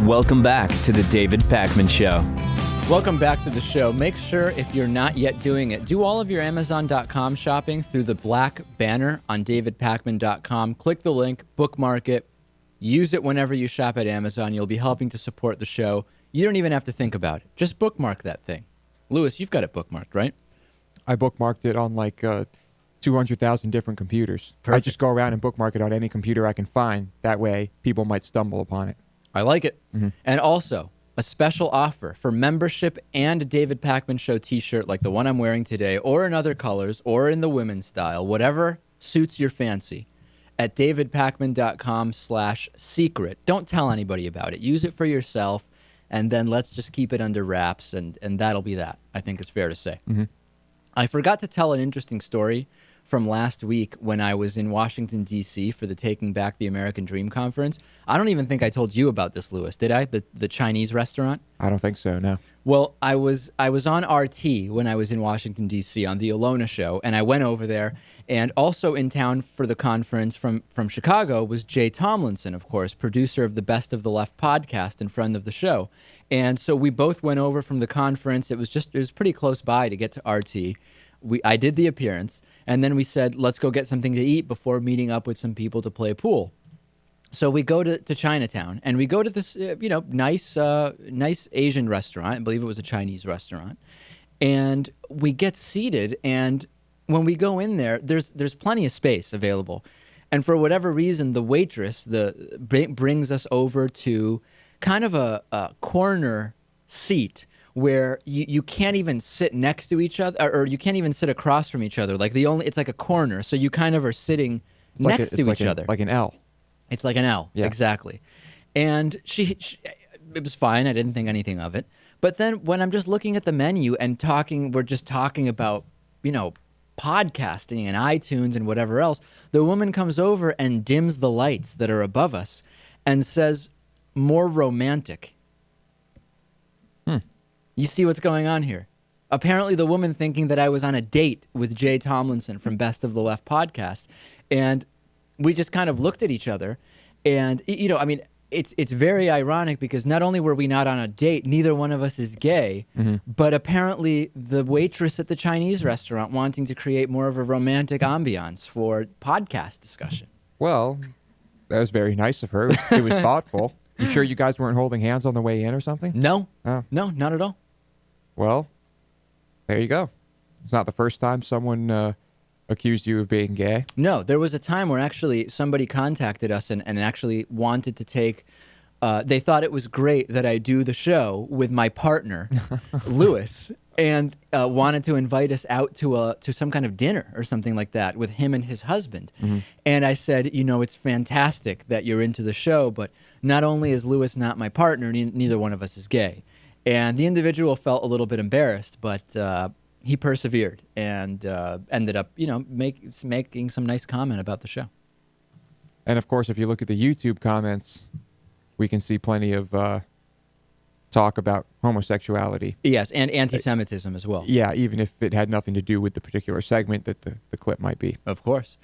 Welcome back to the David Pakman Show. Welcome back to the show. Make sure, if you're not yet doing it, do all of your Amazon.com shopping through the black banner on davidpakman.com. Click the link, bookmark it, use it whenever you shop at Amazon. You'll be helping to support the show. You don't even have to think about it. Just bookmark that thing. Lewis, you've got it bookmarked, right? I bookmarked it on like 200,000 different computers. Perfect. I just go around and bookmark it on any computer I can find. That way, people might stumble upon it. I like it. And also, a special offer for membership and a David Pakman Show t-shirt like the one I'm wearing today, or in other colors, or in the women's style, whatever suits your fancy, at davidpakman.com/secret. Don't tell anybody about it. Use it for yourself, and then let's just keep it under wraps, and that'll be that, I think it's fair to say. I forgot to tell an interesting story from last week when I was in Washington, D.C. for the Taking Back the American Dream conference. I don't even think I told you about this, Lewis, did I? The Chinese restaurant? I don't think so, no. Well, I was on RT when I was in Washington, D.C. on the Alona show, and I went over there. And also in town for the conference from Chicago was Jay Tomlinson, of course, producer of the Best of the Left podcast and friend of the show. And so we both went over from the conference. It was pretty close by to get to RT. I did the appearance, and then we said, let's go get something to eat before meeting up with some people to play pool. So we go to Chinatown, and we go to this nice Asian restaurant. I believe it was a Chinese restaurant. And we get seated, and when we go in there, there's plenty of space available. And for whatever reason, the waitress brings us over to kind of a corner seat where you can't even sit next to each other, or you can't even sit across from each other. It's like a corner, so you kind of are sitting next to each other. Like an L. It's like an L, yeah. Exactly. And she, it was fine. I didn't think anything of it. But then when I'm just looking at the menu and we're just talking about, podcasting and iTunes and whatever else, the woman comes over and dims the lights that are above us and says, "More romantic." You see what's going on here? Apparently the woman thinking that I was on a date with Jay Tomlinson from Best of the Left podcast. And we just kind of looked at each other. And, it's very ironic because not only were we not on a date, neither one of us is gay, but apparently the waitress at the Chinese restaurant wanting to create more of a romantic ambiance for podcast discussion. Well, that was very nice of her. It was thoughtful. You sure you guys weren't holding hands on the way in or something? No. Oh. No, not at all. Well, there you go. It's not the first time someone accused you of being gay. No, there was a time where actually somebody contacted us and actually wanted to take, they thought it was great that I do the show with my partner, Lewis, and wanted to invite us out to some kind of dinner or something like that with him and his husband. And I said, it's fantastic that you're into the show, but not only is Lewis not my partner, neither one of us is gay. And the individual felt a little bit embarrassed, but he persevered and ended up, making some nice comment about the show. And of course, if you look at the YouTube comments, we can see plenty of talk about homosexuality. Yes, and anti-Semitism as well. Yeah, even if it had nothing to do with the particular segment that the clip might be. Of course.